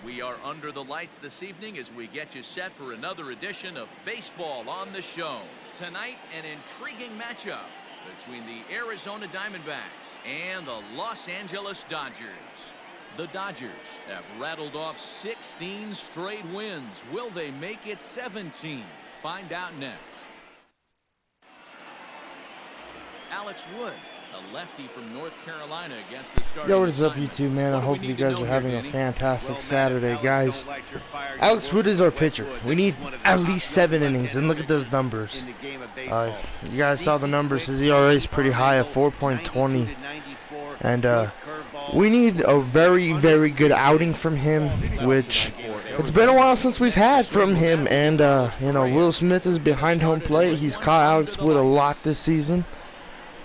We are under the lights this evening as we get you set for another edition of Baseball on the Show. Tonight, an intriguing matchup between the Arizona Diamondbacks and the Los Angeles Dodgers. The Dodgers have rattled off 16 straight wins. Will they make it 17? Find out next. Alex Wood, a lefty from North Carolina, against the starting. Yo, what is up, YouTube, man? I hope you guys are having a fantastic Saturday, guys. Alex Wood is our pitcher. We need at least 7 innings, and look at those numbers. You guys saw the numbers. His ERA is pretty high at 4.20, and we need a very, very good outing from him, which it's been a while since we've had from him. And you know, Will Smith is behind home plate. He's caught Alex Wood a lot this season.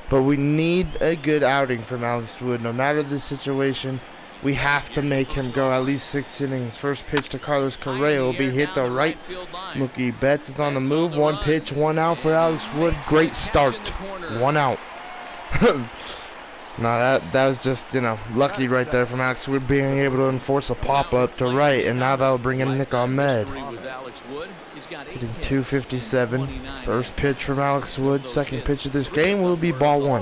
But we need a good outing from Alex Wood. No matter the situation, we have to make him go at least 6 innings. First pitch to Carlos Correa will be hit to right. Mookie Betts is on the move. 1 pitch, 1 out for Alex Wood. Great start. 1 out. No, that was just, you know, lucky right there from Alex Wood being able to enforce a pop-up to right. And now that'll bring in Nick Ahmed. Hitting 257. First pitch from Alex Wood. Second pitch of this game will be ball 1.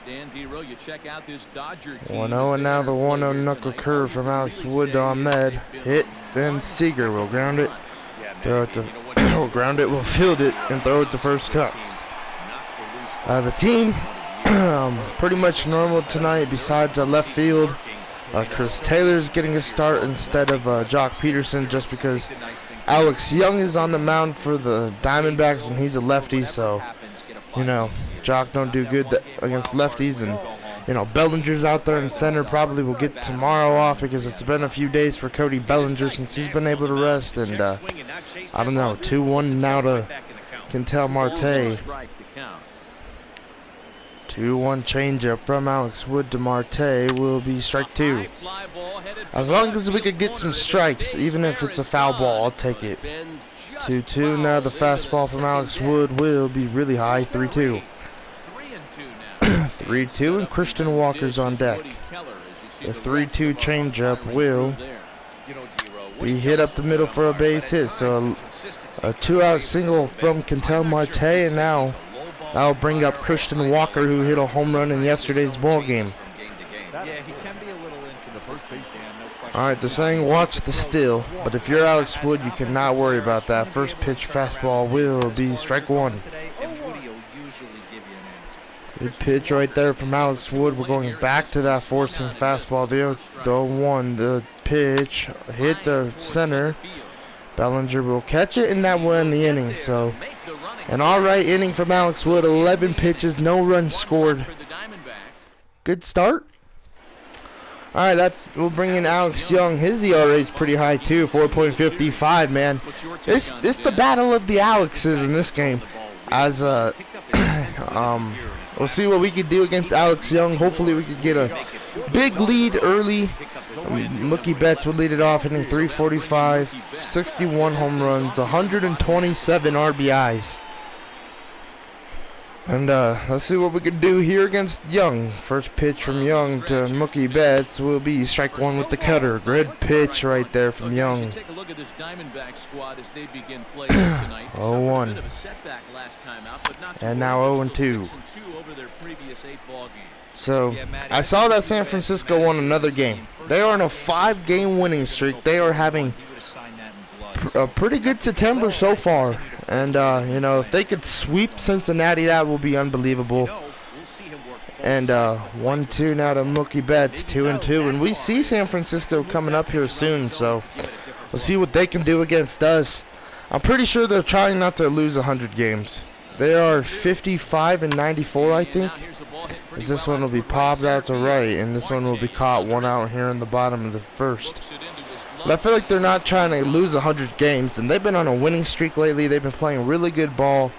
1-0, and now the 1-0 knuckle curve from Alex Wood to Ahmed. Hit, then Seager will ground it. Throw it to will ground it, will field it, and throw it to first cuts. The team pretty much normal tonight besides left field. Chris Taylor's getting a start instead of Jock Peterson, just because Alex Young is on the mound for the Diamondbacks and he's a lefty, so you know, Jock don't do good against lefties. And you know, Bellinger's out there in center, probably will get tomorrow off because it's been a few days for Cody Bellinger since he's been able to rest. And I don't know, 2-1 now to Ketel Marte. 2-1 changeup from Alex Wood to Marte will be strike 2. As long as we could get some strikes, even if it's a foul ball, I'll take it. 2-2. Now the fastball from Alex Wood will be really high. 3-2. 3-2, and Christian Walker's on deck. The 3-2 changeup will be hit up the middle for a base hit. So a 2-out single from Ketel Marte, and now that'll bring up Christian Walker, who hit a home run in yesterday's ball game. Alright, they're saying watch the steal, but if you're Alex Wood, you cannot worry about that. First pitch fastball will be strike 1. Good pitch right there from Alex Wood. We're going back to that forcing fastball. The 0-1, the pitch hit the center. Bellinger will catch it, and that will end the inning. So an alright inning from Alex Wood. 11 pitches, no runs scored. Good start. Alright, we'll bring in Alex Young. His ERA is pretty high too, 4.55, man. It's the battle of the Alexes in this game. As we'll see what we can do against Alex Young. Hopefully we could get a big lead early. Mookie Betts would lead it off, hitting 345, 61 home runs, 127 RBIs. And let's see what we can do here against Young. First pitch from Young to Mookie Betts will be strike 1 with the cutter. Good pitch right there from Young. 0-1. And now 0-2. So I saw that San Francisco won another game. They are on a 5-game winning streak. They are having a pretty good September so far. And, you know, if they could sweep Cincinnati, that will be unbelievable. And 1-2 now to Mookie Betts, 2-2. And we see San Francisco coming up here soon, so we'll see what they can do against us. I'm pretty sure they're trying not to lose 100 games. They are 55-94, I think. As this one will be popped out to right, and this one will be caught 1 out here in the bottom of the first. But I feel like they're not trying to lose 100 games, and they've been on a winning streak lately. They've been playing really good ball,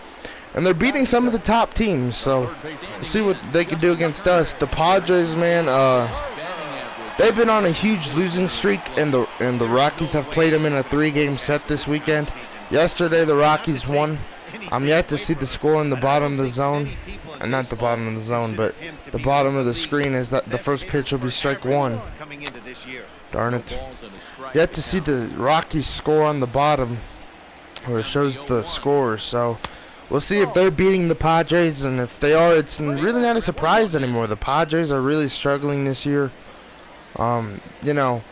and they're beating some of the top teams. So we'll see what they can do against us. The Padres, man, they've been on a huge losing streak, and the Rockies have played them in a 3-game set this weekend. Yesterday, the Rockies won. I'm yet to see the score in the bottom of the zone. Not the bottom of the zone, but the bottom of the screen is that the first pitch will be strike 1. Darn it. Yet to see the Rockies score on the bottom, where it shows the score. So we'll see if they're beating the Padres, and if they are, it's really not a surprise anymore. The Padres are really struggling this year. You know,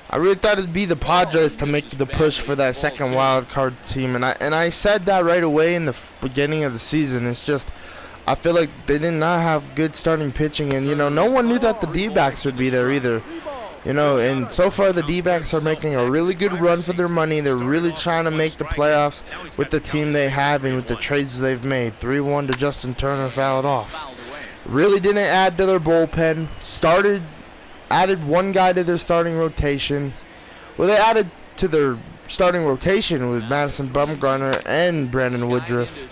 I really thought it'd be the Padres to make the push for that second wild card team, and I said that right away in the beginning of the season. It's just I feel like they did not have good starting pitching, and you know, no one knew that the D-backs would be there either. You know, and so far the D-backs are making a really good run for their money. They're really trying to make the playoffs with the team they have and with the trades they've made. 3-1 to Justin Turner, fouled off. Really didn't add to their bullpen. Added one guy to their starting rotation. Well, they added to their starting rotation with Madison Bumgarner and Brandon Woodruff.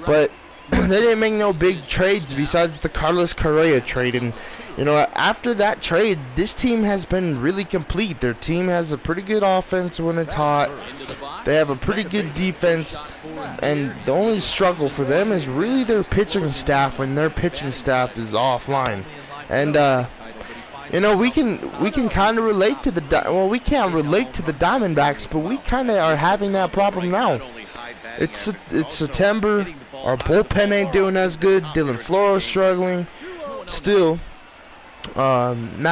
But they didn't make no big trades besides the Carlos Correa trade. And you know, after that trade, this team has been really complete. Their team has a pretty good offense when it's hot. They have a pretty good defense, and the only struggle for them is really their pitching staff when their pitching staff is offline. And you know, we can kind of relate to the we can't relate to the Diamondbacks, but we kind of are having that problem now. It's September. Our bullpen ain't doing as good. Dylan Floro's struggling still. Some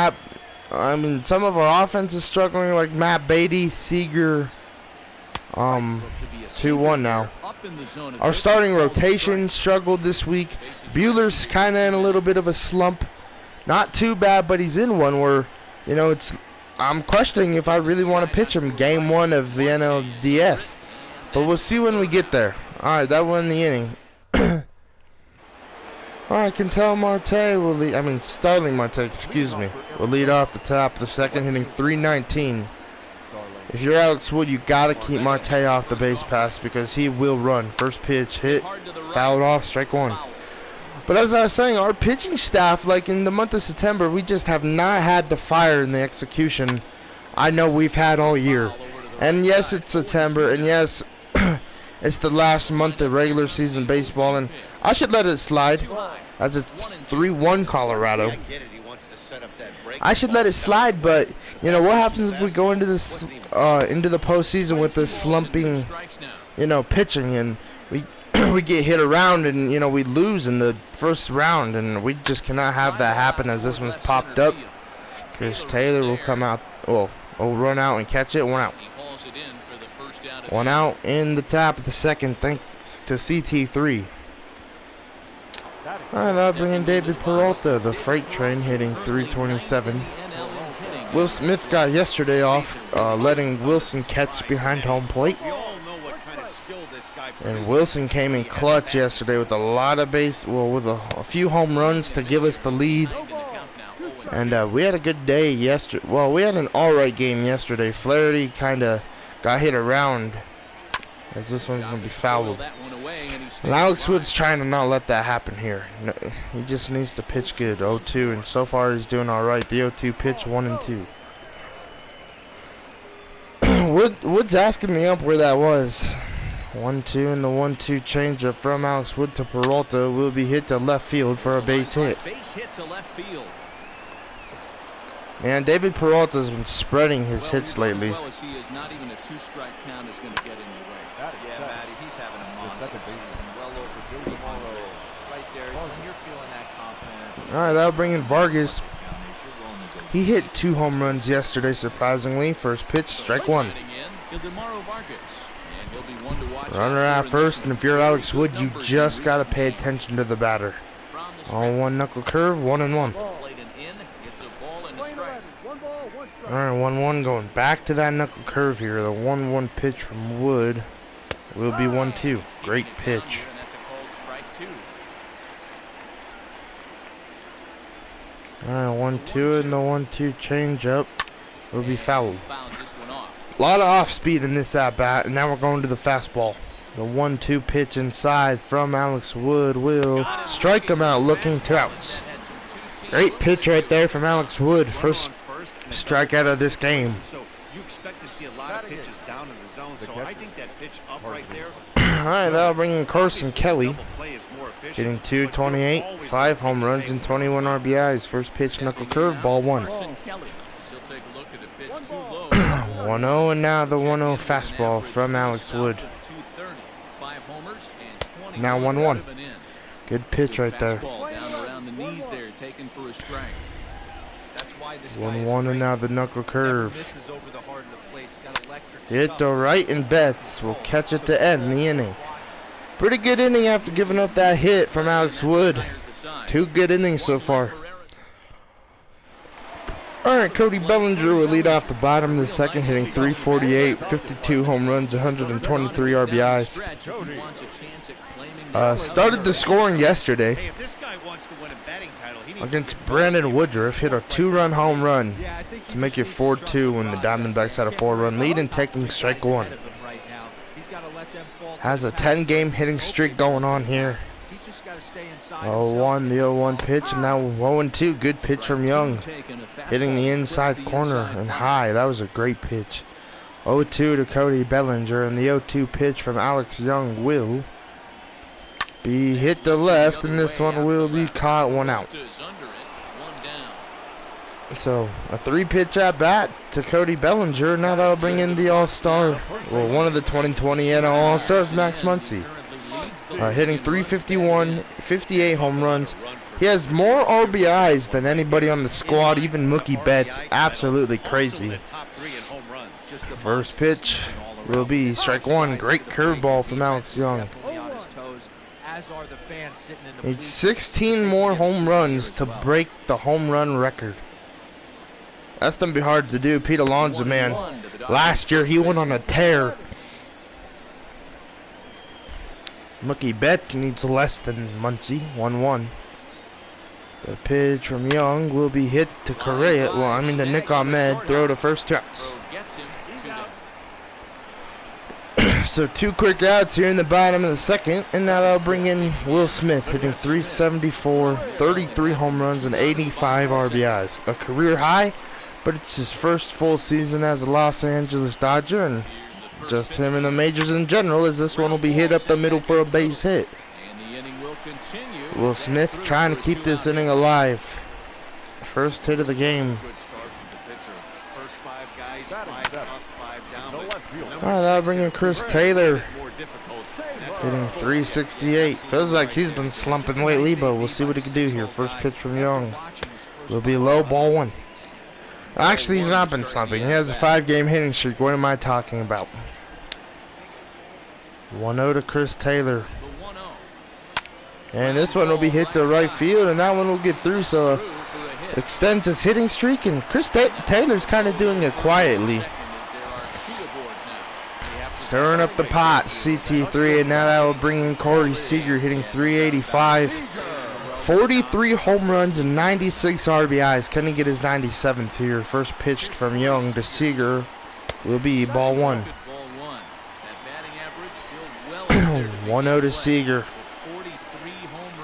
of our offense is struggling, like Matt Beatty, Seager. 2-1 now. Our starting rotation struggled this week. Buehler's kind of in a little bit of a slump. Not too bad, but he's in one where, you know, I'm questioning if I really want to pitch him game 1 of the NLDS. But we'll see when we get there. Alright, that won the inning. Alright, Starling Marte, excuse me, will lead off the top of the second, hitting .319. If you're Alex Wood, you gotta keep Marte off the base pass because he will run. First pitch, hit, fouled off, strike 1. But as I was saying, our pitching staff, like in the month of September, we just have not had the fire in the execution I know we've had all year. And yes, it's September, and yes, it's the last month of regular season baseball, and I should let it slide as it's 3-1 Colorado. I should let it slide, but you know what happens if we go into this into the postseason with this slumping, you know, pitching, and we get hit around, and you know we lose in the first round, and we just cannot have that happen as this one's popped up. Chris Taylor will come out, will run out and catch it. 1 out. 1 out in the top of the second, thanks to CT3. Alright, that'll bring in David Peralta, the freight train, hitting .327. Will Smith got yesterday off, letting Wilson catch behind home plate. And Wilson came in clutch yesterday with a lot of with a few home runs to give us the lead. And we had a good day yesterday. Well, we had an alright game yesterday. Flaherty kind of got hit around, as this one's going to be fouled. And Alex Wood's trying to not let that happen here. No, he just needs to pitch good. 0-2, and so far he's doing alright. The 0-2 pitch, 1-2. Wood's asking the ump where that was. 1-2, and the 1-2 changeup from Alex Wood to Peralta will be hit to left field for a base hit. Base hit to left field. Man, David Peralta's been spreading his hits lately. Well as he is, not even a 2-strike count is going to get in the way. Yeah, Matty, he's having a monster season. Well over 200 right there. You're feeling that confident. All right, that'll bring in Vargas. He hit 2 home runs yesterday, surprisingly. First pitch, strike 1. Runner at first, and if you're Alex Wood, you just got to pay attention to the batter. On 1 knuckle curve, 1-1. Alright, 1-1 going back to that knuckle curve here. The 1-1 pitch from Wood will be 1-2. Great pitch. Alright, 1-2, and the 1-2 change up will be fouled. A lot of off speed in this at bat, and now we're going to the fastball. The 1-2 pitch inside from Alex Wood will strike him out, looking 2 outs. Great pitch right there from Alex Wood. First strikeout of this game. So you expect to see a lot of pitches down in the zone. So I think that pitch up right there. Alright, that'll bring in Carson Kelly. Hitting .228, 5 home runs and 21 RBIs. First pitch, knuckle curve, ball 1. too low. 1-0, and now the 1-0 fastball from Alex Wood. 5 homers and Now 1-1. Good pitch right there. Down around the knees there, taken for a strike. That's why this 1-1, and now the knuckle curve. misses over the heart of the plate. It's got electric Hit stuff. the right and Betts will catch it to end the inning. Pretty good inning after giving up that hit from Alex Wood. 2 good innings so far. Alright, Cody Bellinger will lead off the bottom of the second, hitting .348, 52 home runs, 123 RBIs. Started the scoring yesterday Hey, if this guy wants to win a batting title, he needs against to get Brandon Woodruff. Hit a 2-run home run to make it 4-2 when the Diamondbacks had a 4-run lead and taking strike 1. Has a 10-game hitting streak going on here. 0-1, the 0-1 pitch, and now 0-2. Good pitch from Young, hitting the inside corner and high. That was a great pitch. 0-2 to Cody Bellinger, and the 0-2 pitch from Alex Young will be hit to left, and this one will be caught, 1 out. So a 3-pitch at bat to Cody Bellinger. Now that'll bring in the All-Star, well, one of the 2020 NL All-Stars, Max Muncy. Hitting .351, 58 home runs. He has more RBIs than anybody on the squad, even Mookie Betts. Absolutely crazy. First pitch will be strike 1. Great curveball from Alex Young. Needs 16 more home runs to break the home run record. That's gonna be hard to do. Pete Alonso, man, last year he went on a tear. Mookie Betts needs less than Muncy. 1-1. The pitch from Young will be hit to Correa. Well, I mean to Nick Ahmed. Throw to first, 2 outs. So 2 quick outs here in the bottom of the second, and now that'll bring in Will Smith, hitting .374, 33 home runs, and 85 RBIs. A career high, but it's his first full season as a Los Angeles Dodger, and just him in the majors in general, as this one will be hit up the middle for a base hit. Will Smith trying to keep this inning alive. First hit of the game. Alright, that'll bring in Chris Taylor, hitting .368. Feels like he's been slumping lately, but we'll see what he can do here. First pitch from Young will be low, ball 1. Actually, he's not been slumping. He has a 5-game hitting streak. What am I talking about? 1-0 to Chris Taylor. And this one will be hit to right field, and that one will get through, so extends his hitting streak, and Chris Taylor's kind of doing it quietly. Stirring up the pot, CT3, and now that will bring in Corey Seager, hitting .385. 43 home runs and 96 RBIs. Can he get his 97th here? First pitched from Young to Seager will be ball 1. 1-0 to Seager.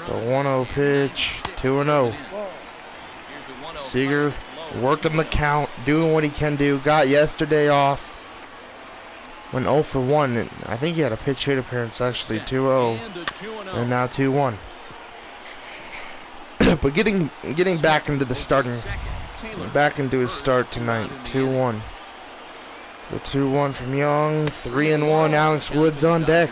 The 1-0 pitch, 2-0. Seager working the count, doing what he can do. Got yesterday off. Went 0 for 1. And I think he had a pitch hit appearance actually. 2-0. And now 2-1. But getting back into the starting, back into his start tonight. 2-1. The 2-1 from Young. 3-1. Alex Wood's on deck.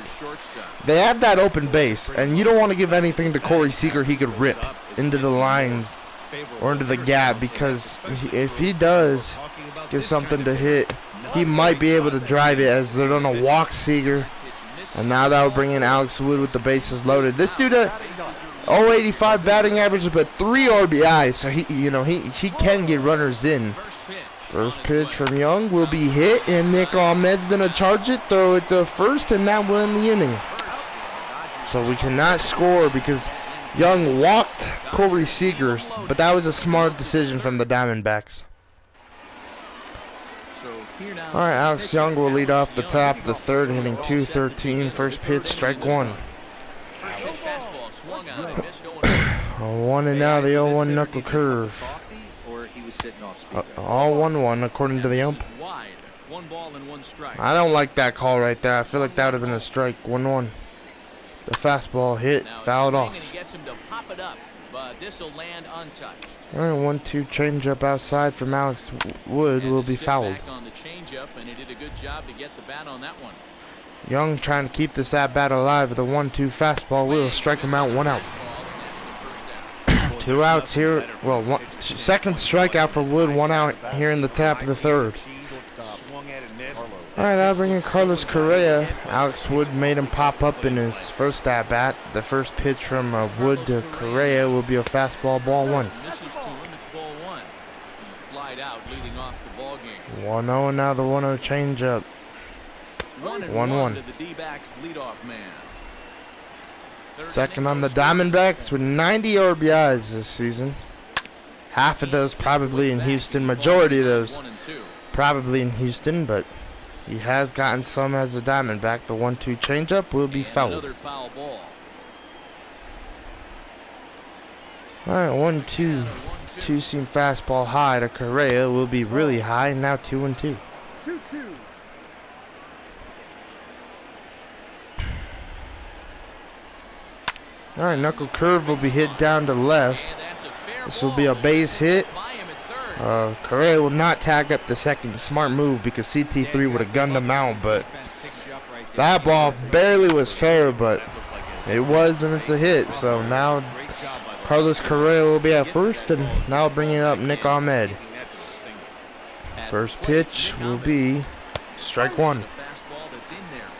They have that open base, and you don't want to give anything to Corey Seager he could rip into the lines or into the gap, because if he does get something to hit, he might be able to drive it, as they're going to walk Seager. And now that will bring in Alex Wood with the bases loaded. This dude, .085 batting average, but 3 RBIs, so he can get runners in. First pitch from Young will be hit, and Nick Ahmed's going to charge it, throw it to first, and that will end the inning. So we cannot score because Young walked Corey Seager, but that was a smart decision from the Diamondbacks. Alright, Alex Young will lead off the top of the third, hitting .213. First pitch, strike 1. 1 and now the 0-1 knuckle curve. All 1-1 according to the ump. I don't like that call right there. I feel like that would have been a strike. 1-1. The fastball hit, fouled off. but this will land untouched. All right, 1-2 changeup outside from Alex Wood And will to be sit fouled. back on the changeup, and he did a good job to get the bat on that one. Young trying to keep this at bat alive with a 1-2 fastball. Will strike him out, 1 out. 2 outs here. Well, second strikeout for Wood, 1 out here in the top of the third. All right, now bringing Carlos Correa. Alex Wood made him pop up in his first at bat. The first pitch from Wood to Correa will be a fastball, ball 1. Misses to him, it's ball 1. He flied out, leading off the ball game. 1-0, and now the 1-0 changeup. 1-1. To the D-backs leadoff man. Second on the Diamondbacks with 90 RBIs this season. Half of those probably in Houston. Majority of those probably in Houston, but he has gotten some as a Diamondback. The 1-2 changeup will be fouled. Another foul ball. All right, 1-2. Two-seam fastball high to Correa will be really high. Now 2-2. All right, knuckle curve will be hit down to left. This will be a base hit. Correa will not tag up the second. Smart move because CT3 would have gunned him out, but that ball barely was fair, but it was, and it's a hit. So now Carlos Correa will be at first, and now bringing up Nick Ahmed. First pitch will be strike 1.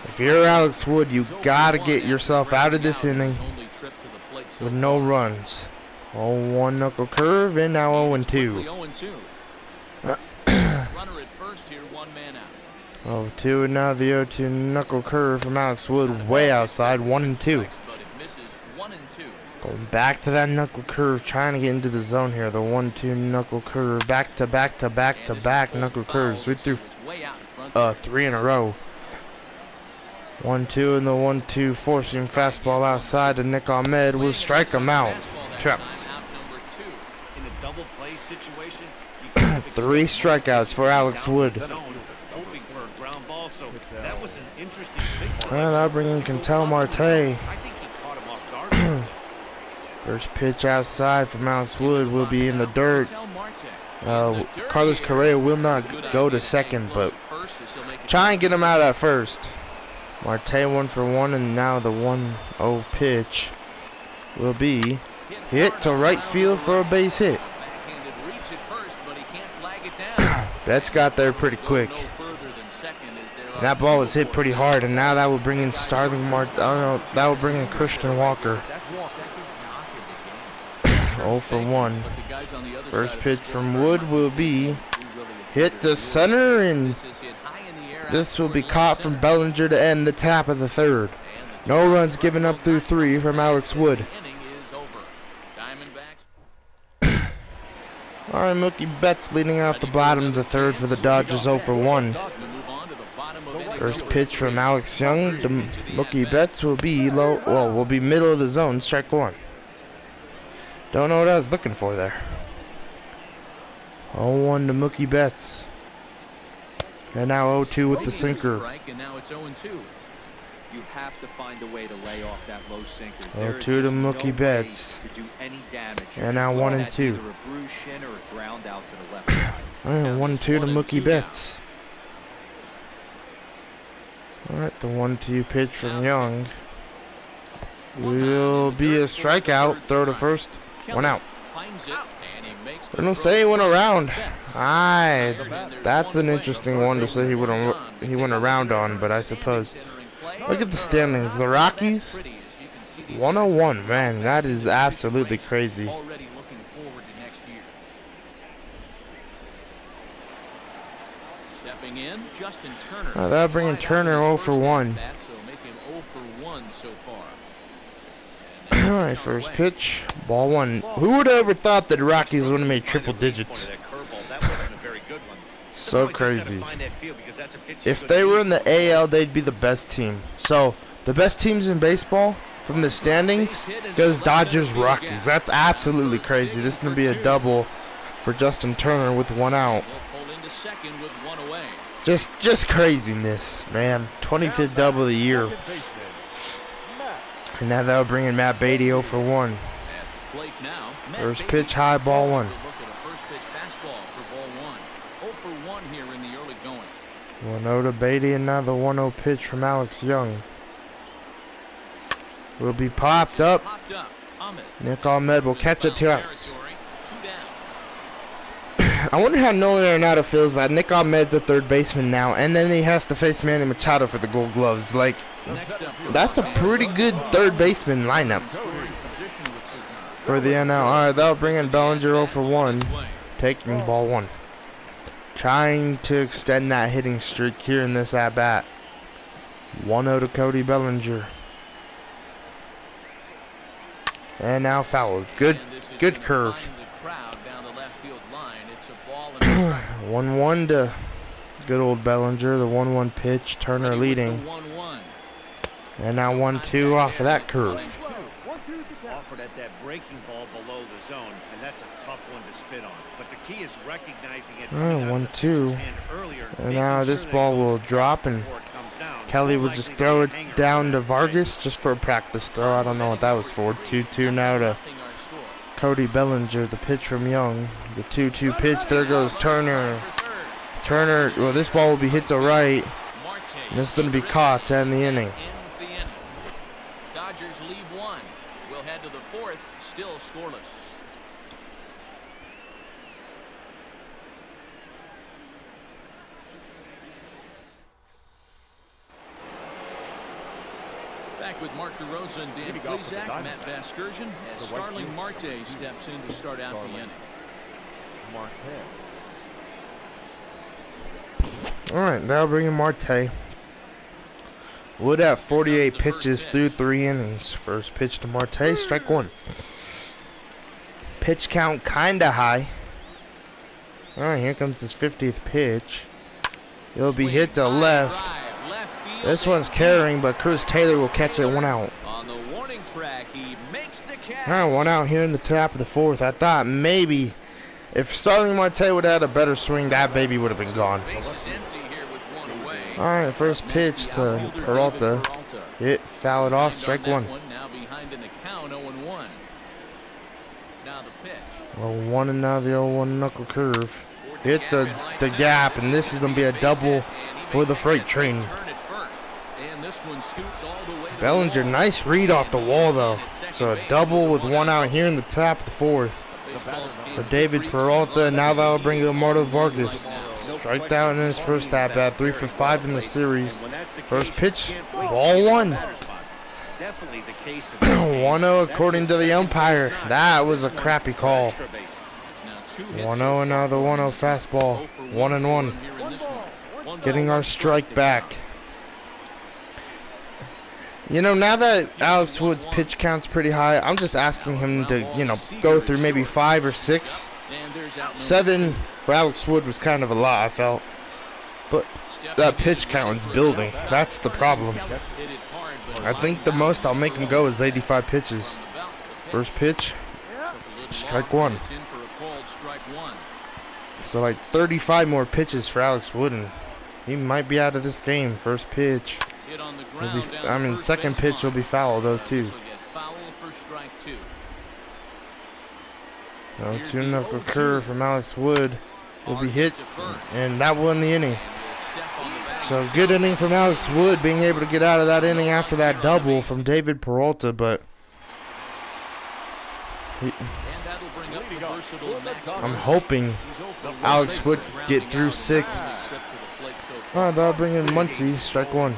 If you're Alex Wood, you gotta get yourself out of this inning with no runs. 0-1 knuckle curve, and now 0-2. Runner at first here, 1 man out. 0-2, and now the 0-2 knuckle curve from Alex Wood, way outside, 1-2. Going back to that knuckle curve, trying to get into the zone here. The 1-2 knuckle curve, back to back to back to back knuckle curves. We threw 3 in a row. 1-2 and the 1-2 forcing fastball outside to Nick Ahmed will strike him out. Traps. 3 strikeouts for Alex Wood. Well, now bringing Cantel Marte. First pitch outside from Alex Wood will be in the dirt. Carlos Correa will not go to second, but try and get him out at first. Marte 1 for 1, and now the 1-0 pitch will be hit to right field for a base hit. Betts got there pretty quick. That ball was hit pretty hard, and now that will bring in that will bring in Christian Walker. 0 for 1. First pitch from Wood will be hit to center, and this will be caught from Bellinger to end the top of the third. No runs given up through 3 from Alex Wood. All right, Mookie Betts leading off the bottom of the third for the Dodgers, 0 for 1. First pitch from Alex Young to Mookie Betts will be low. Well, will be middle of the zone, strike 1. Don't know what I was looking for there. 0-1 to Mookie Betts. And now 0-2 with the sinker. You have to find a way to lay off that low sinker. 0-2 to Mookie Betts. And now 1-2. 1-2 to Mookie Betts. Alright, the 1-2 pitch from Young will be a strikeout. Throw to first. 1 out. They don't say he went around. That's an interesting one to say he went around on, but I suppose. Look at the standings. The Rockies, 101. Man, that is absolutely crazy. That'll bring in Turner 0 for 1. Alright, first pitch, ball 1. Who would have ever thought that the Rockies would have made triple digits? So crazy. If they were in the AL, they'd be the best team. So, the best teams in baseball from the standings goes Dodgers, Rockies. That's absolutely crazy. This is going to be a double for Justin Turner with 1 out. Just craziness, man. 25th double of the year. And now that'll bring in Matt Beatty 0 for 1. plate now. First pitch, high, ball one. Look at a first pitch fastball for ball one. 0 for 1 here in the early going. 1-0 to Beatty, and now the 1-0 pitch from Alex Young. Will be popped up. Nick Ahmed will catch it 2 outs. I wonder how Nolan Arenado feels that Nick Ahmed's a third baseman now, and then he has to face Manny Machado for the Gold Gloves. Like, that's a pretty good third baseman lineup for the NL. All right, that'll bring in Bellinger 0 for 1, taking ball one. Trying to extend that hitting streak here in this at-bat. 1-0 to Cody Bellinger. And now fouled. Good curve. 1-1 to good old Bellinger. The 1-1 pitch. Turner leading. And now 1-2 off of that curve. Offered at that breaking ball below the zone, and that's a tough one to spit on. But the key is recognizing it. 1-2. And now this ball will drop, and Kelly will just throw it down to Vargas just for a practice throw. I don't know what that was for. 2-2 now to Cody Bellinger, the pitch from Young. The 2-2 pitch. There goes Turner. Well, this ball will be hit to right. And this is going to be caught to end the inning. Dodgers leave one. We'll head to the 4th, still scoreless. Back with Mark DeRosa and Dan Plesac, Matt Vasgersian, as Starling Marte steps in to start out the inning. All right, that'll bring in Marte. Wood at 48 pitches through 3 innings. First pitch to Marte, strike one. Pitch count kinda high. All right, here comes his 50th pitch. It'll be hit to left. This one's carrying, but Chris Taylor will catch it 1 out. On the warning track, he makes the catch. All right, 1 out here in the top of the 4th. I thought maybe if Starling Marte would have had a better swing, that baby would have been gone. All right, first pitch to Peralta. Hit, foul it off, strike one. Now behind in the count, 0-1. Now the pitch. 0-1 and now the 0-1 knuckle curve. Hit the gap, and this is going to be a double for the freight train. Bellinger, nice read off the wall though. So a double with 1 out here in the top of the 4th for David Peralta. Now that'll bring Eduardo Vargas. Striked out in his first at bat, 3 for 5 in the series. First pitch, ball 1. 1-0 according to the umpire. That was a crappy call. 1-0 and now the 1-0 fastball. 1-1. Getting our strike back. You know, now that Alex Wood's pitch count's pretty high, I'm just asking him to, you know, go through maybe 5 or 6. 7 for Alex Wood was kind of a lot, I felt. But that pitch count is building. That's the problem. I think the most I'll make him go is 85 pitches. First pitch, strike one. So like 35 more pitches for Alex Wood, and he might be out of this game. First pitch. Second pitch will be foul though too. 2 knuckle curve from Alex Wood will be hit, and that won the inning. So good inning from Alex Wood, being able to get out of that inning after that double from David Peralta, but I'm hoping Alex Wood get through 6. All right, that'll bring in Muncy, strike one.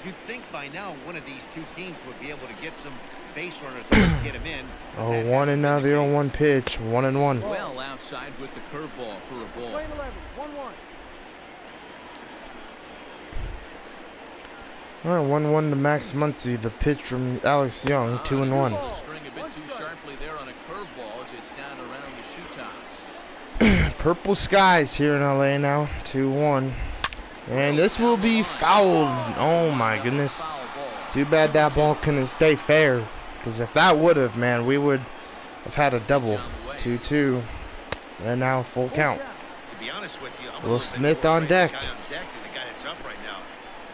You'd think by now one of these two teams would be able to get some base runners and get him in. 0-1 and now the 0-1 pitch, 1-1. Well outside with the curveball for a ball. 1-1. All right, 1-1 to Max Muncy. The pitch from Alex Young, 2-1. String a bit too sharply there on a curveball as it's down around the shoe tops. Purple skies here in LA now, 2-1. And this will be fouled. Oh my goodness. Too bad that ball couldn't stay fair. Because if that would have, man, we would have had a double. 2-2. And now full count. To be honest with you, Will Smith on deck. If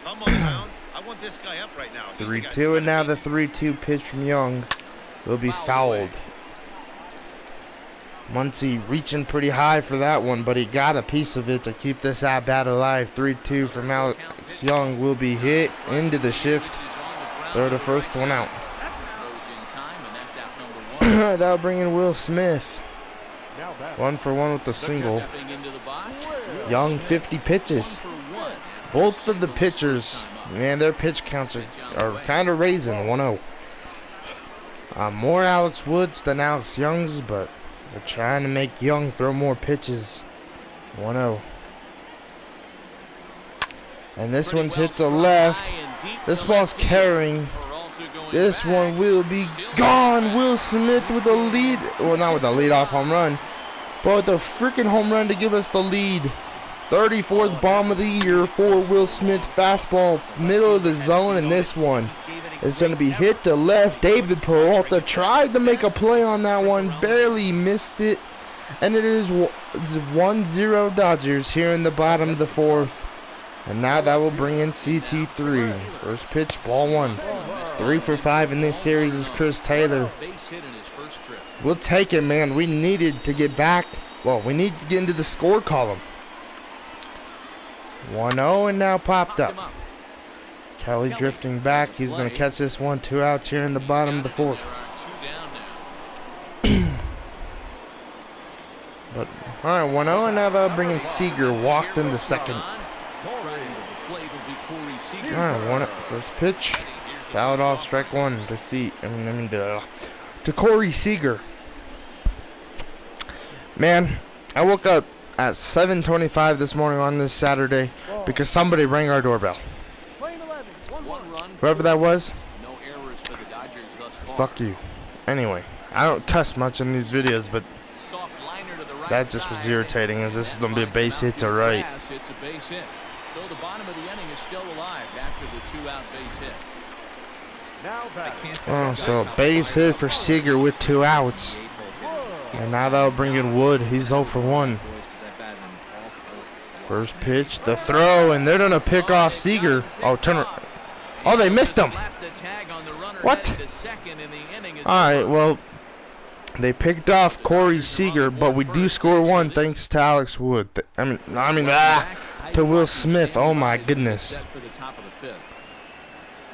I'm on the mound, I want this guy up right now. At least they got 3-2, and now two. the 3-2 pitch from Young will be fouled. Muncy reaching pretty high for that one, but he got a piece of it to keep this at-bat alive. 3-2 from Alex Young will be hit into the shift. Throw the first one out. That'll bring in Will Smith. 1 for 1 with the single. Young 50 pitches. Both of the pitchers, man, their pitch counts are kind of raising. 1-0. More Alex Woods than Alex Young's, but they're trying to make Young throw more pitches. 1-0. And this one's hit the left. This ball's carrying. This one will be gone. Will Smith with a lead. Well, not with a leadoff home run, but with a freaking home run to give us the lead. 34th bomb of the year for Will Smith. Fastball, middle of the zone, and this one is going to be hit to left. David Peralta tried to make a play on that one, barely missed it, and it is 1-0 Dodgers here in the bottom of the 4th. And now that will bring in CT3. First pitch, ball 1. 3 for 5 in this series is Chris Taylor. We'll take it, man. We needed to get back. Well, we need to get into the score column. 1-0 and now popped up. Kelly drifting back. He's going to catch this one. 2 outs here in the bottom of the 4th. But, alright, 1-0 and now they'll bring in Seager. Walked in the second. Alright, first pitch. Fouled off, strike 1 to Corey Seager. Man, I woke up at 7:25 this morning on this Saturday because somebody rang our doorbell. Whoever that was, fuck you. Anyway, I don't cuss much in these videos, but that just was irritating, as this is going to be a base hit to right. It's a base hit. So the bottom of the inning is still alive after the 2-out base hit. Oh, so a base hit for Seager with 2 outs. And now that'll bring in Wood. He's 0 for 1. First pitch, the throw, and they're going to pick off Seager. Oh, turn around. Oh, they missed him. What? Alright, well, they picked off Corey Seager, but we do score 1 thanks to Alex Wood. To Will Smith. Oh my goodness.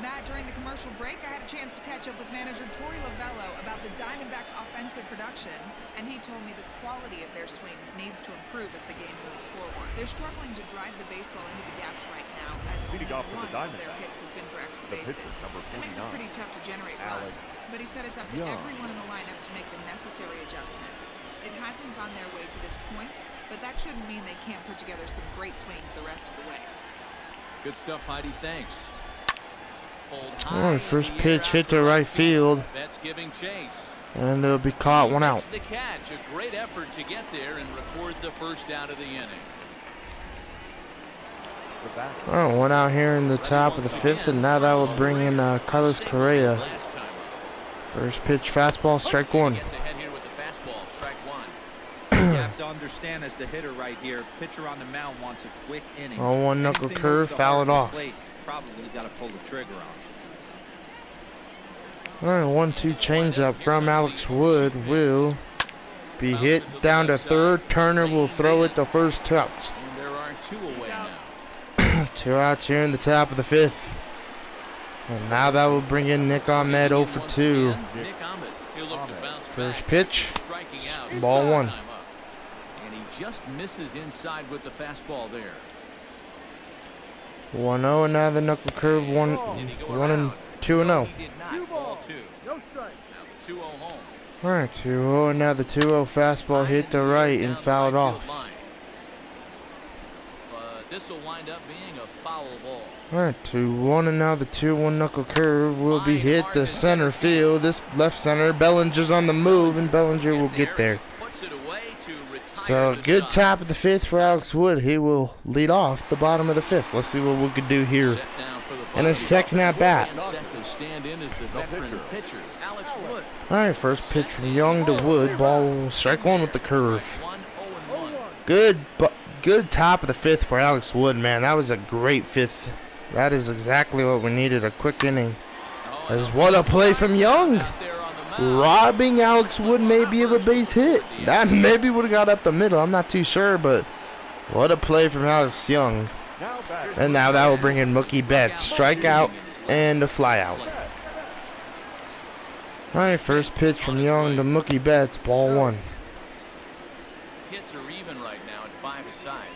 Matt, during the commercial break, I had a chance to catch up with manager Torey Lovello about the Diamondbacks' offensive production, and he told me the quality of their swings needs to improve as the game moves forward. They're struggling to drive the baseball into the gaps right now, as only one of their hits has been for extra bases. It makes it pretty tough to generate runs, but he said it's up to everyone in the lineup to make the necessary adjustments. It hasn't gone their way to this point, but that shouldn't mean they can't put together some great swings the rest of the way. Good stuff, Heidi. Thanks. Oh, first pitch hit to right field. That's giving chase. And it'll be caught, 1 out. The catch, a great effort to get there and record the first out of the inning. Oh, 1 out here in the top of the 5th, and now that will bring in Carlos Correa. First pitch, fastball, strike 1. You have to understand, as the hitter right here, pitcher on the mound wants a quick inning. 0-1 knuckle curve, foul it off. Probably got to pull the trigger on. Alright, 1-2 changeup from Alex Wood will be hit down to third. Turner will throw it the first 2 outs. And there are 2 away now. 2 outs here in the top of the 5th. And now that will bring in Nick Ahmed 0 for 2. First pitch, ball 1. And he just misses inside with the fastball there. 1-0, and now the knuckle curve, 1 and 2-0. Alright, 2-0, and now the 2-0 fastball hit the right and fouled off. But this will wind up being a foul ball. Alright, 2-1, and now the 2-1 knuckle curve will be hit to center field. This left center, Bellinger's on the move, and Bellinger will get there. So, good top of the 5th for Alex Wood. He will lead off the bottom of the 5th. Let's see what we can do here in his second at bat. Alright, first pitch from Young to Wood. Ball, strike 1 with the curve. Good top of the 5th for Alex Wood, man. That was a great 5th That is exactly what we needed, a quick inning. As what a play from Young. Robbing Alex Wood maybe of a base hit. That maybe would have got up the middle. I'm not too sure, but what a play from Alex Young. And now that will bring in Mookie Betts. Strikeout and a flyout. Alright, first pitch from Young to Mookie Betts, ball 1. Hits are even right now at 5 aside.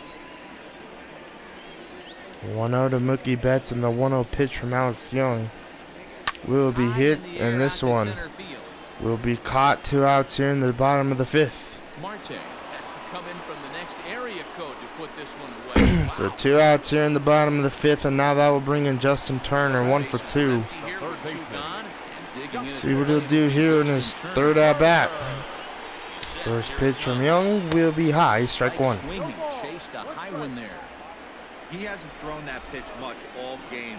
1-0 to Mookie Betts, and the 1-0 pitch from Alex Young will be hit, and this one will be caught. 2 outs here in the bottom of the 5th. Marte has to come in from the next area code to put this one away. Wow. So 2 outs here in the bottom of the 5th, and now that will bring in Justin Turner, 1 for 2. See what he'll do here in his 3rd at bat. First pitch from Young will be high, strike 1. Chased a high one there. He hasn't thrown that pitch much all game.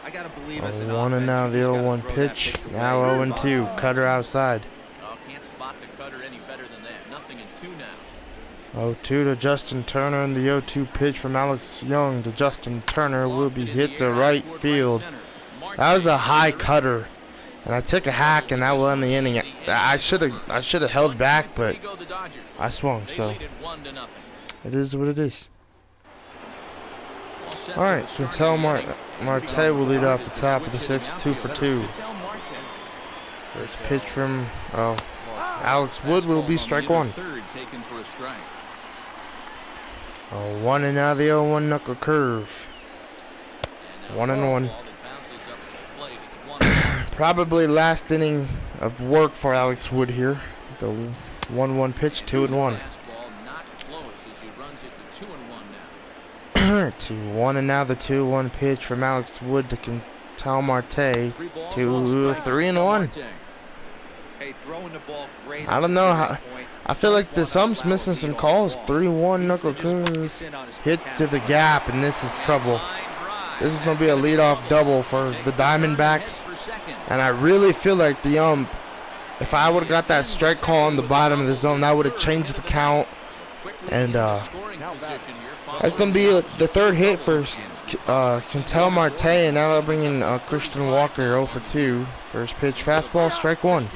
I gotta believe as an 1 and offense, now you the just gotta 0-1 throw that pitch. away. Now 0-2. Cutter outside. Oh, can't spot the cutter any better than that. Nothing in 2 now. 0-2 to Justin Turner, and the 0-2 pitch from Alex Young to Justin Turner will be hit to right field. That was a high cutter, and I took a hack, and that will end the inning. I should have held back, but I swung, so it is what it is. All right, Quintel Marte will lead off the top of the 6th, 2 for 2. First pitch from Alex Wood will be strike 1. 1 and now the 0-1 knuckle curve. 1-1. Probably last inning of work for Alex Wood here. The 1-1 pitch, 2-1. 2-1 and now the 2-1 pitch from Alex Wood to Quintel Marte. 3-1. Hey, throwing the ball great. I don't know how. I feel like the ump's missing some calls. 3-1 knuckle curve. Hit to the gap, and this is trouble. This is going to be a leadoff double for the Diamondbacks. And I really feel like the ump, if I would have got that strike call on the bottom of the zone, that would have changed the count. And that's going to be the 3rd hit for Quintel Marte. And now they'll bring in Christian Walker, 0 for 2. First pitch, fastball, strike 1.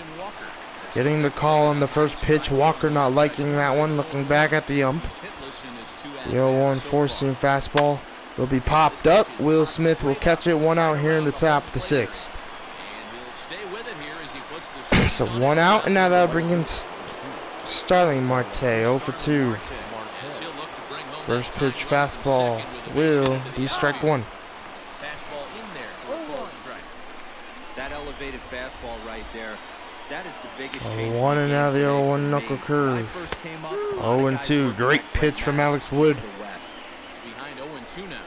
Getting the call on the first pitch. Walker not liking that one. Looking back at the ump. The 0-1 four-seam fastball will be popped up. Will Smith will catch it. 1 out here in the top of the 6th. So 1 out, and now that'll bring in Starling Marte, 0 for 2. First pitch fastball will be strike 1. That elevated fastball right there. That is the biggest change. 1 and now the 0-1 knuckle curve. 0-2. Great pitch from Alex Wood. Behind 0-2 now.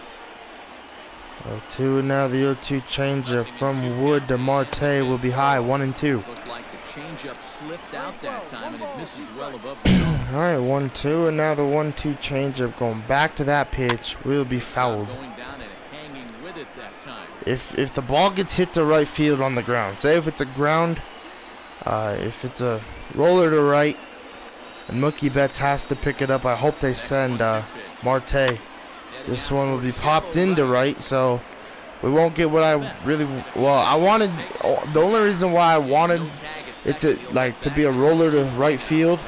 0-2 and now the 0-2 changeup from Wood to Marte will be high, 1-2. Looked like the changeup slipped out that time, and it misses well above the zone. All right, 1-2 and now the 1-2 changeup going back to that pitch will be fouled. Going down and hanging with it that time. If the ball gets hit to right field on the ground, say if it's a ground, if it's a roller to right, and Mookie Betts has to pick it up, I hope they send Marte. This one will be popped into right, so we won't get what I really I wanted. The only reason why I wanted it to be a roller to right field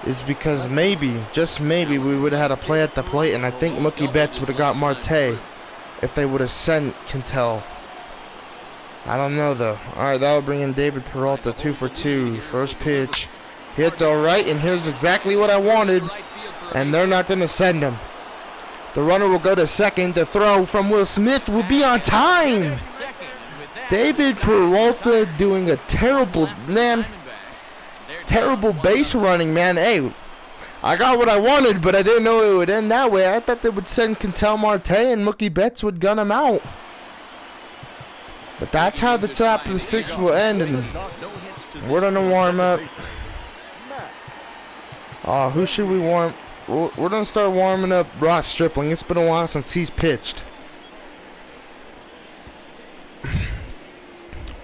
is because maybe, just maybe, we would have had a play at the plate, and I think Mookie Betts would have got Marte if they would have sent Quintel. I don't know though. All right, that will bring in David Peralta, 2 for 2. First pitch, hit all right, and here's exactly what I wanted, and they're not going to send him. The runner will go to second. The throw from Will Smith will be on time. David Peralta doing a terrible base running, man. Hey, I got what I wanted, but I didn't know it would end that way. I thought they would send Quintel Marte and Mookie Betts would gun him out. But that's how the top of the 6th will end, and we're going to warm up. Who should we warm? We're going to start warming up Ross Stripling. It's been a while since he's pitched.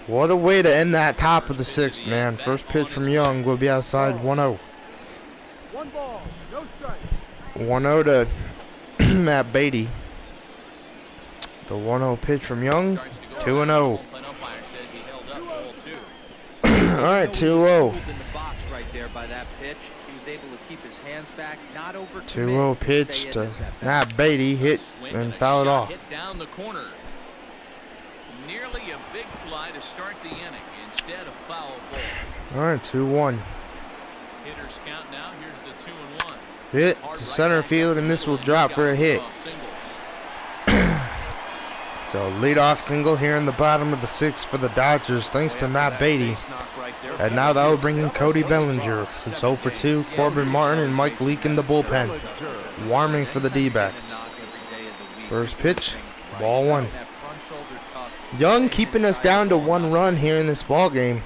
What a way to end that top of the 6th, man. First pitch from Young will be outside, 1-0. 1-0 to Matt Beatty. The 1-0 pitch from Young. Starts to go 2-0. Bullpen umpire says he held up ball 2. All right, He was 2-0. fooled in the box right there by that pitch. He was able to keep his hands back, not overcommit. 2-0 pitch stay in to this at-bat. Matt Beatty. Hit Swing and a fouled shot off. hit down the corner. Nearly a big fly to start the inning. Instead, a foul ball. All right, 2-1. Hitters count now. Here's the 2-1. Hit to center field, and this will drop for a hit. So leadoff single here in the bottom of the 6th for the Dodgers, thanks to Matt Beatty. And now that will bring in Cody Bellinger. It's 0 for 2. Corbin Martin and Mike Leake in the bullpen, warming for the D-backs. First pitch, ball 1. Young keeping us down to 1 run here in this ball game.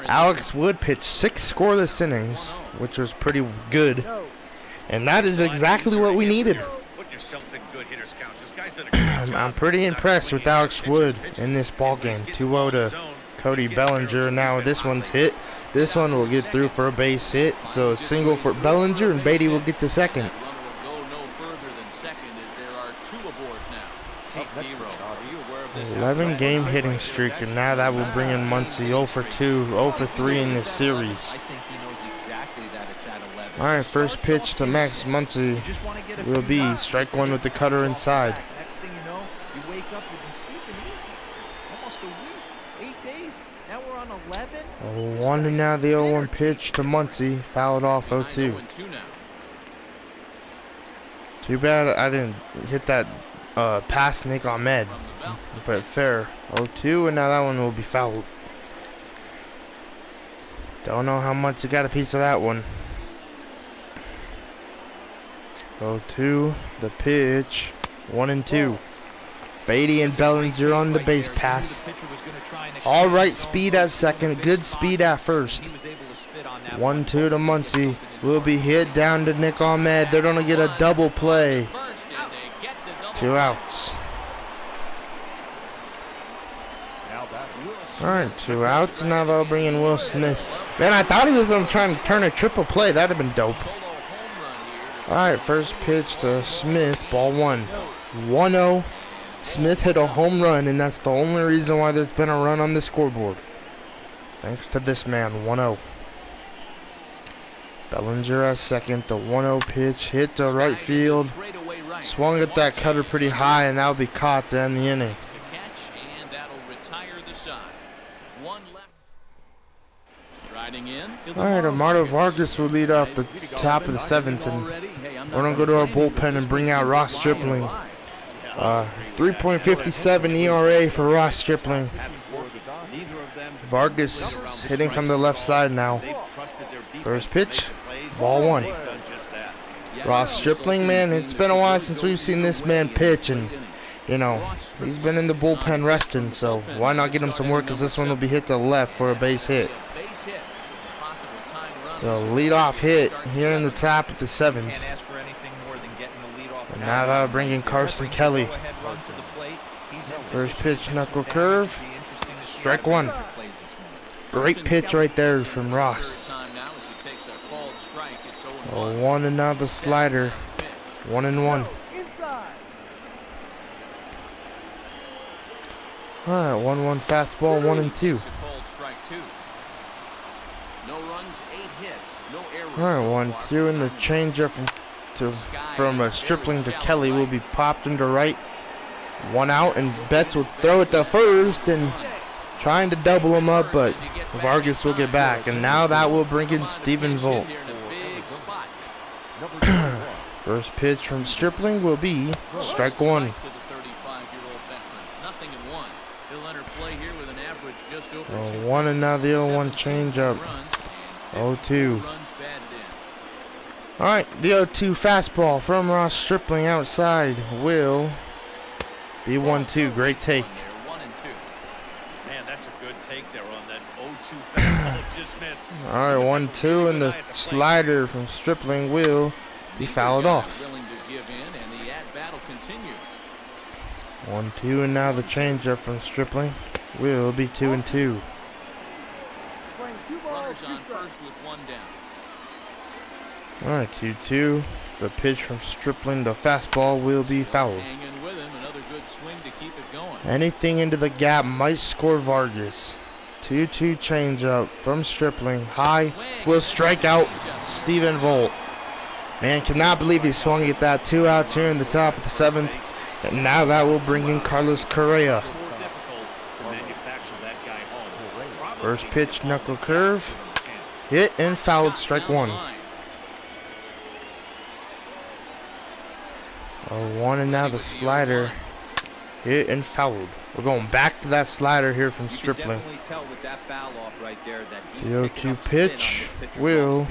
Alex Wood pitched 6 scoreless innings, which was pretty good. And that is exactly what we needed. I'm pretty impressed with Alex Wood in this ball game. 2-0 to Cody Bellinger. Now this one's hit. This one will get through for a base hit. So a single for Bellinger, and Beatty will get to second. 11-game hitting streak, and now that will bring in Muncy. 0 for 2, 0 for 3 in this series. All right, first pitch to Max Muncy will be strike 1 with the cutter inside. Next thing you know, you wake up, you've been sleeping easy. Almost a week, 8 days. Now we're on 11. 1 and now the 0-1 pitch to Muncy, fouled off 0-2. Too bad I didn't hit that pass Nick Ahmed, but fair. 0-2, and now that one will be fouled. Don't know how much you got a piece of that one. 0-2, the pitch, 1 and 2. Beatty and Bellinger on the base pass. All right, speed at second, good speed at first. 1-2 to Muncy. Will be hit down to Nick Ahmed. They're gonna get a double play. 2 outs. All right, 2 outs. Now they'll bring in Will Smith. Man, I thought he was gonna try and turn a triple play. That'd have been dope. All right, first pitch to Smith, ball 1. 1-0. Smith hit a home run, and that's the only reason why there's been a run on the scoreboard. Thanks to this man, 1-0. Bellinger at second, the 1-0 pitch, hit to right field. Swung at that cutter pretty high, and that'll be caught to end the inning. Alright, Amardo Vargas will lead off the top of the 7th, and we're going to go to our bullpen and bring out Ross Stripling. 3.57 ERA for Ross Stripling. Vargas hitting from the left side now. First pitch, ball 1. Ross Stripling, man, it's been a while since we've seen this man pitch, and you know, he's been in the bullpen resting, so why not get him some work, because this one will be hit to the left for a base hit. So leadoff hit here in the top of the 7th. And now that'll bring in Carson Kelly. First pitch, knuckle curve, strike 1. Great pitch right there from Ross. 1 and now the slider, 1 and 1. All right, 1-1 fastball, 1 and 2. All right, 1-2, and the changeup from Stripling to Kelly will be popped into right. 1 out, and Betts will throw it to first and trying to double him up, but Vargas will get back, and now that will bring in Stephen Vogt. First pitch from Stripling will be strike 1. 1 and now the 0-1 changeup. 0-2. All right, the 0-2 fastball from Ross Stripling outside will be 1-2. Great take. Man, that's a good take there on that 0-2 fastball. Just missed. All right, 1-2, and the slider from Stripling will be fouled off. 1-2, and now the changeup from Stripling will be 2 and 2. Runners on first with 1 down. All right, 2-2. The pitch from Stripling, the fastball will be fouled. Hanging with him, another swing to keep it going. Anything into the gap might score Vargas. 2-2 changeup from Stripling. High will strike out Steven Volt. Man, cannot believe he swung at that. 2 outs here in the top of the 7th. And now that will bring in Carlos Correa. First pitch, knuckle curve. Hit and fouled, strike 1. 0-1, and now the slider. Hit and fouled. We're going back to that slider here from Stripling. The 0-2 pitch will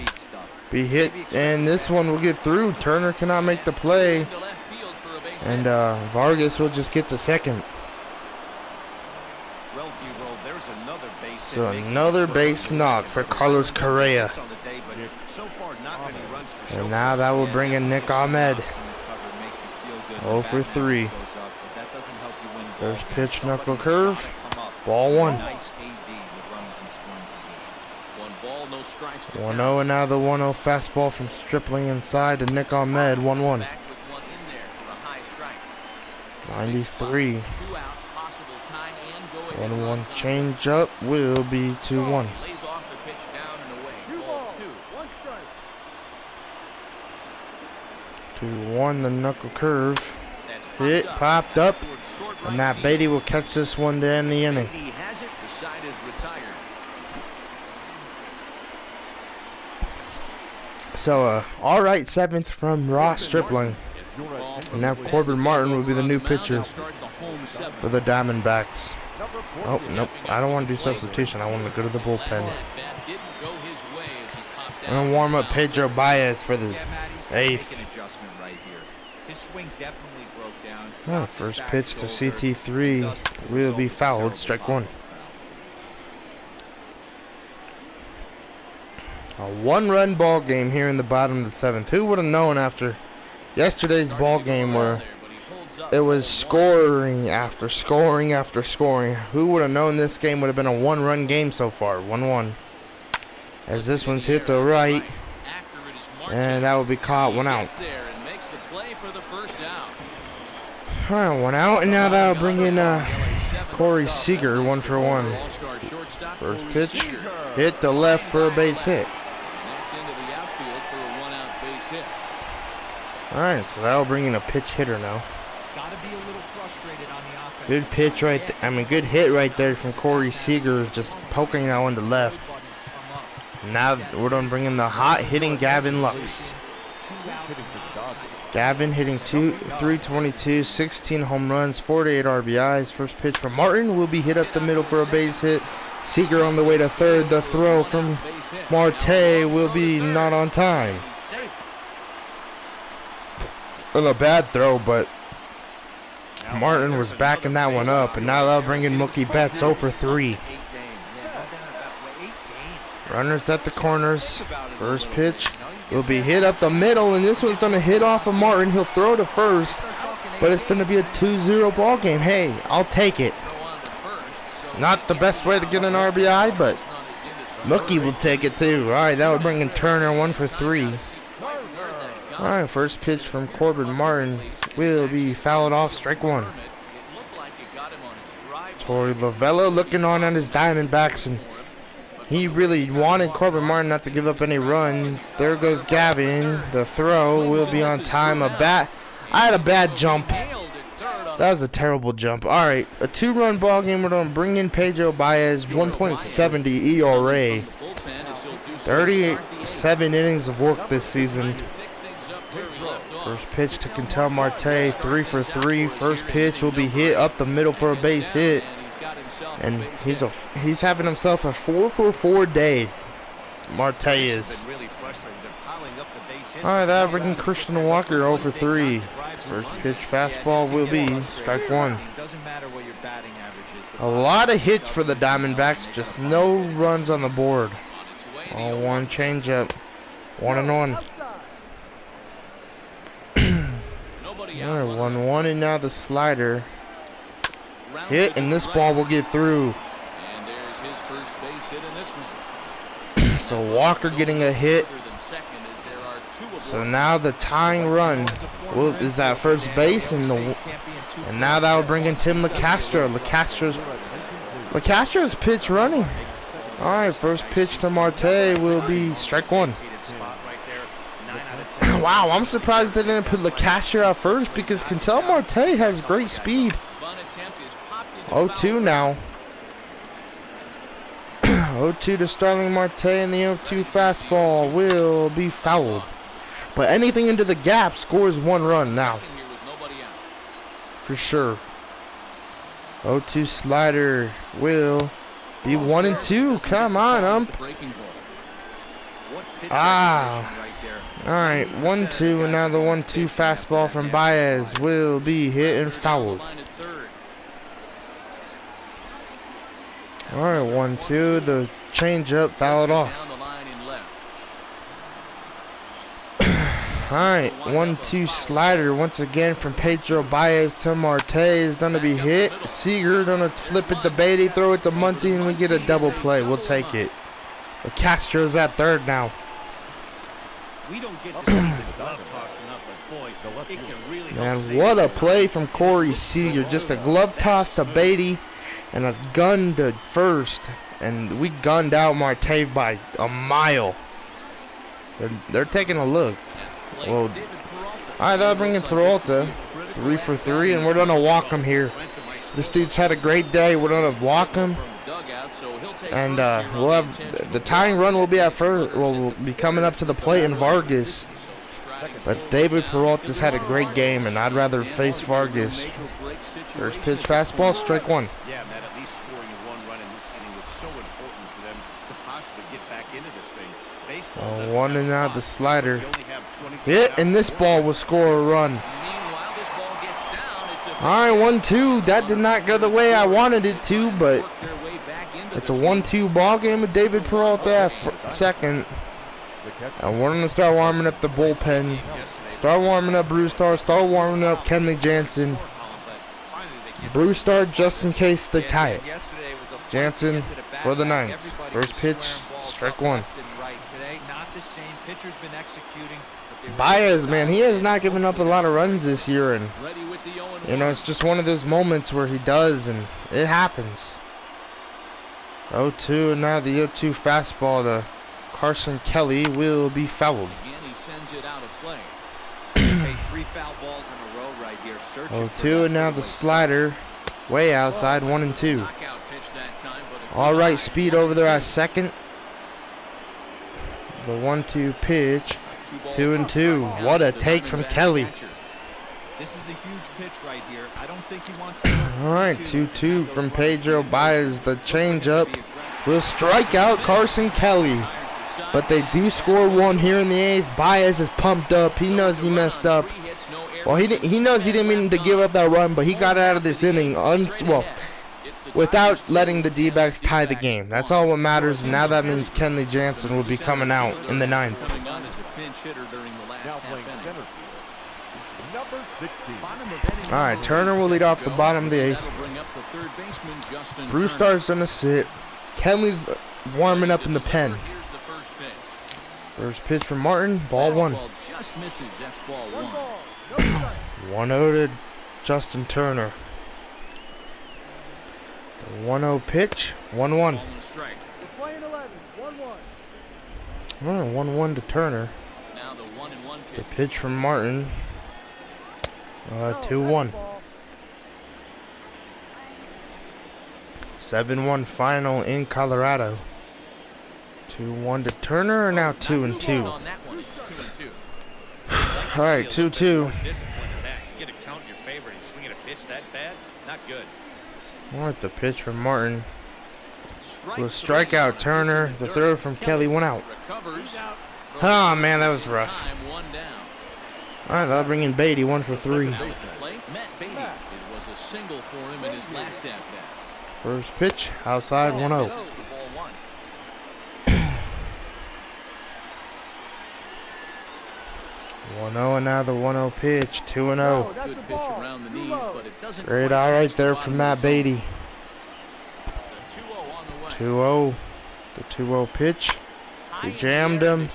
be hit, and this one will get through. Turner cannot make the play, and Vargas will just get to second. So another base knock for Carlos Correa. And now that will bring in Nick Ahmed. 0 for 3. First pitch, knuckle curve. Ball 1. 1-0, and now the 1-0 fastball from Stripling inside to Nick Ahmed. 1-1. 93. 1-1 change up will be 2-1. 2-1, the knuckle curve. Hit, popped up, and Matt Beatty will catch this one to end the inning. So, all right, 7th from Ross Stripling. And now Corbin Martin will be the new pitcher for the Diamondbacks. Oh, nope, I don't want to do substitution. I want to go to the bullpen. I'm going to warm up Pedro Baez for the 8th. Oh, first pitch to CT3 will be fouled, strike 1. A 1-run ball game here in the bottom of the 7th. Who would have known after yesterday's ball game where it was scoring after scoring after scoring? Who would have known this game would have been a 1-run game so far? 1-1. As this one's hit to right, and that will be caught. 1 out. All right, 1 out, and now that'll bring in Corey Seager, 1 for 1. First pitch, hit the left for a base hit. All right, so that'll bring in a pitch hitter now. Good pitch right there. I mean, good hit right there from Corey Seager, just poking that one to left. Now we're going to bring in the hot hitting Gavin Lux. Gavin hitting 322, 16 home runs, 48 RBIs. First pitch from Martin will be hit up the middle for a base hit. Seager on the way to third. The throw from Marte will be not on time. Well, a bad throw, but Martin was backing that one up, and now they'll bring in Mookie Betts. 0 for 3. Runners at the corners. First pitch will be hit up the middle, and this one's going to hit off of Martin. He'll throw to first, but it's going to be a 2-0 ball game. Hey, I'll take it. Not the best way to get an RBI, but Mookie will take it too. All right, that would bring in Turner. 1 for 3. All right, first pitch from Corbin Martin will be fouled off, strike 1. Torey Lovullo looking on at his Diamondbacks, and he really wanted Corbin Martin not to give up any runs. There goes Gavin. The throw will be on time. I had a bad jump. That was a terrible jump. All right, a 2-run ball game. We're going to bring in Pedro Baez, 1.70 ERA. 37 innings of work this season. First pitch to Ketel Marte, 3 for 3. First pitch will be hit up the middle for a base hit. And he's having himself a 4 for 4 day. Marte is. All right, that'll bring in Christian Walker. 0 for 3. First pitch fastball will be strike 1. A lot of hits for the Diamondbacks, just no runs on the board. 0-1 changeup. 1-1. All right, 1-1, and now the slider. Hit, and this ball will get through. And there's his first base hit in this one. So Walker getting a hit. So now the tying run is at first base, and And now that will bring in Tim LeCastro. LeCastro's pitch running. All right, first pitch to Marte will be strike one. Wow, I'm surprised they didn't put LeCastro out first because Ketel Marte has great speed. 0-2 now. 0-2 to Starling Marte, and the 0-2 fastball will be fouled. But anything into the gap scores 1 run now. For sure. 0-2 slider will be 1-2. Come on, ump. Ah. Alright, 1-2, and now the 1-2 fastball from Baez will be hit and fouled. Alright, 1-2, the changeup fouled off. Alright, 1-2 slider once again from Pedro Baez to Marte is going to be hit. Seager going to flip it to Beatty, throw it to Muncy, and we get a double play. We'll take it. The Castro's at third now. We don't get to see the glove tossing up, but boy, it can really help. Man, what a play from Corey Seager. Just a glove toss to Beatty and a gun to first. And we gunned out Marte by a mile. They're taking a look. Well, all right, that'll bring in Peralta. 3 for 3, and we're going to walk him here. This dude's had a great day. We're going to walk him. And we'll have the tying run will be at first. We'll be coming up to the plate in Vargas. But David Peralta's had a great game, and I'd rather face Vargas. First pitch fastball, strike one. Yeah, Matt, at least scoring 1 run in this inning was so important for them to possibly get back into this thing. Baseball 1 and out the slider. Hit, and this ball will score a run. All right, 1-2. That did not go the way I wanted it to, but it's a 1-2 ball game with David Peralta at second. And we're going to start warming up the bullpen. Start warming up Brewstar. Start warming up Kenley Jansen. Brewstar just in case they tie it. Jansen for the 9th. First pitch, strike one. Baez, man, he has not given up a lot of runs this year. And, you know, it's just one of those moments where he does, and it happens. 0-2, and now the 0-2 fastball to Carson Kelly will be fouled. Again, he sends it out of play. 3 foul balls in a row right here. 0-2, and now the slider way outside, 1-2. All right, speed over there at second. The 1-2 pitch, 2-2. What a take from Kelly. This is a huge pitch right here. I don't think he wants to. All right, 2-2 from Pedro Baez. The changeup will strike out Carson Kelly. But they do score 1 here in the 8th. Baez is pumped up. He knows he messed up. Well, he knows he didn't mean to give up that run, but he got out of this inning without letting the D-backs tie the game. That's all what matters. And now that means Kenley Jansen will be coming out in the 9th. All right, Turner will lead off the bottom of the 8th. Brewstar's gonna sit. Kenley's warming up in the pen. First pitch from Martin, ball 1. 1-0 to Justin Turner. The 1-0 pitch, 1-1. 1-1 to Turner. The pitch from Martin. 2-1. 7-1 final in Colorado. 2-1 to Turner, and now 2-2. All right, 2-2. You get a count in your favor. He's swinging a pitch that bad? Not good. All right, the pitch from Martin. Will strike out Turner. The throw from Kelly went out. Oh, man, that was rough. All right, that'll bring in Beatty, 1 for 3. First pitch, outside, 1-0. 1-0, and now the 1-0 pitch, 2-0. Great eye right there from Matt Beatty. 2-0, the 2-0 pitch. He jammed him.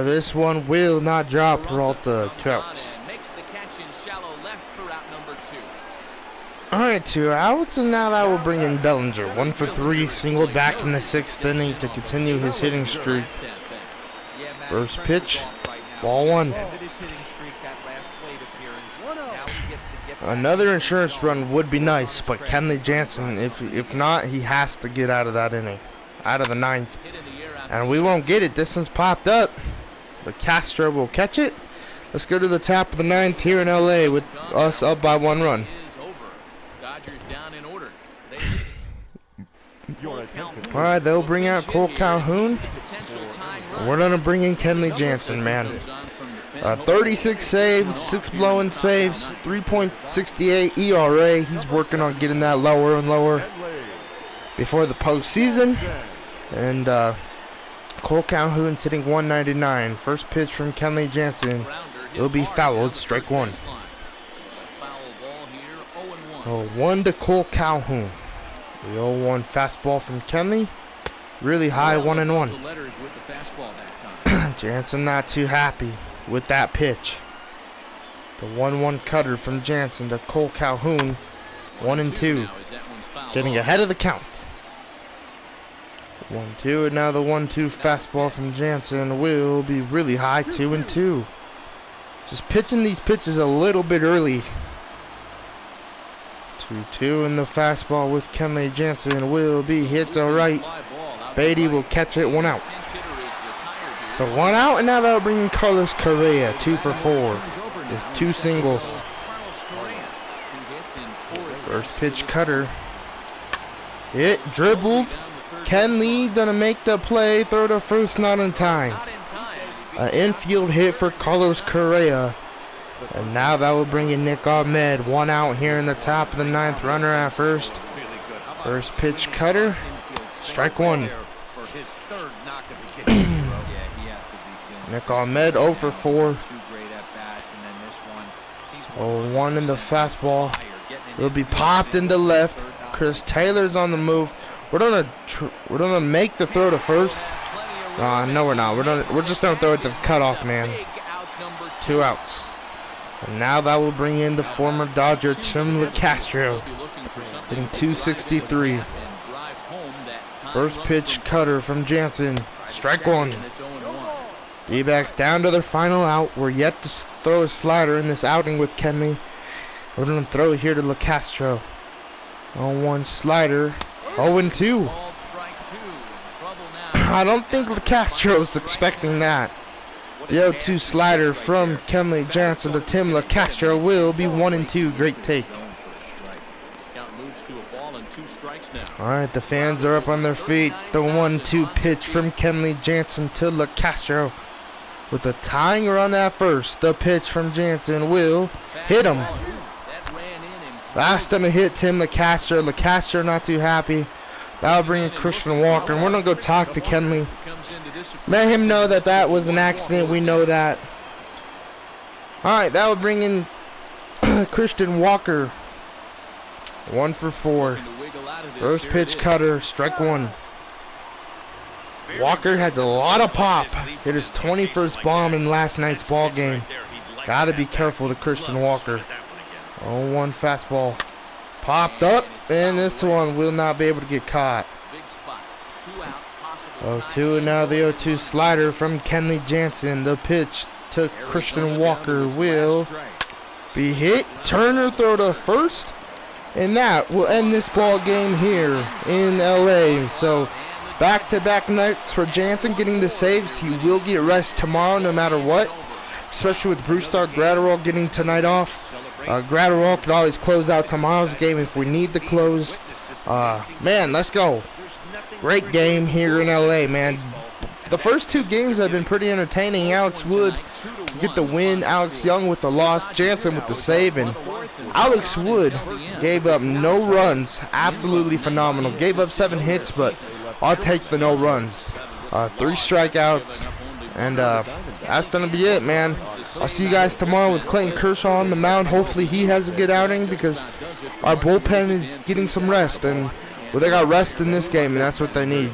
This one will not drop. Peralta, 2 outs. Alright, 2 outs, and now that will bring in Bellinger. 1 for 3, singled back in the 6th inning to continue his hitting streak. First pitch, ball 1. Another insurance run would be nice, but Kenley Jansen, if not, he has to get out of that inning, out of the 9th. And we won't get it. This one's popped up. The Castro will catch it. Let's go to the top of the 9th here in LA with us up by 1 run. Alright, they'll bring out Cole Calhoun. We're going to bring in Kenley Jansen, man. 36 saves, 6 blown saves, 3.68 ERA. He's working on getting that lower and lower before the postseason. And Cole Calhoun's hitting 199. First pitch from Kenley Jansen. It'll be fouled, strike 1. 1 to Cole Calhoun. The 0-1 fastball from Kenley. Really high, 1-1. Jansen not too happy with that pitch. The 1-1 cutter from Jansen to Cole Calhoun. 1-2. Getting ahead of the count. 1-2, and now the 1-2 fastball from Jansen will be really high, 2-2. Just pitching these pitches a little bit early. 2-2, and the fastball with Kenley Jansen will be hit to right. Beatty will catch it, 1 out. So 1 out, and now that'll bring in Carlos Correa, 2 for 4 with 2 singles. First pitch cutter. Hit, dribbled. Kenley gonna make the play, throw to first, not in time. An infield hit for Carlos Correa. And now that will bring in Nick Ahmed. 1 out here in the top of the 9th, runner at first. First pitch cutter, strike 1. Nick Ahmed 0 for 4. 0-1 in the fastball. It'll be popped into left. Chris Taylor's on the move. We're gonna make the throw to first. No, we're not. We're just gonna throw it to cutoff man. 2 outs. And now that will bring in the former Dodger Tim LeCastro, hitting 263. First pitch cutter from Jansen, strike 1. D-backs down to their final out. We're yet to throw a slider in this outing with Kenley. We're gonna throw it here to LeCastro. 0-1 slider. 0-2. I don't think LeCastro's expecting that. The 0-2 slider from Kenley Jansen to Tim LeCastro will be 1-2. Great take. Alright, the fans are up on their feet. The 1-2 pitch from Kenley Jansen to LeCastro. With a tying run at first, the pitch from Jansen will hit him. Last time it hit Tim LeCastro. LeCastro not too happy. That'll bring in Christian Walker. And we're going to go talk to Kenley. Let him know that that was an accident. We know that. Alright, that will bring in Christian Walker. 1 for 4. First pitch cutter, strike 1. Walker has a lot of pop. Hit his 21st bomb in last night's ball game. Gotta be careful to Christian Walker. 0-1 fastball. Popped up, and this one will not be able to get caught. 0-2, and now the 0-2 slider from Kenley Jansen. The pitch to Christian Walker will be hit. Turner throw to first, and that will end this ball game here in LA. So back-to-back nights for Jansen getting the saves. He will get rest tomorrow no matter what, especially with Brusdar Graterol getting tonight off. Graterol can always close out tomorrow's game if we need to close. Man, let's go. Great game here in LA, man. The first 2 games have been pretty entertaining. Alex Wood get the win, Alex Young with the loss, Jansen with the save, and Alex Wood gave up no runs. Absolutely phenomenal. Gave up 7 hits, but I'll take the no runs. 3 strikeouts, and that's going to be it, man. I'll see you guys tomorrow with Clayton Kershaw on the mound. Hopefully he has a good outing because our bullpen is getting some rest, and well, they got rest in this game, and that's what they need.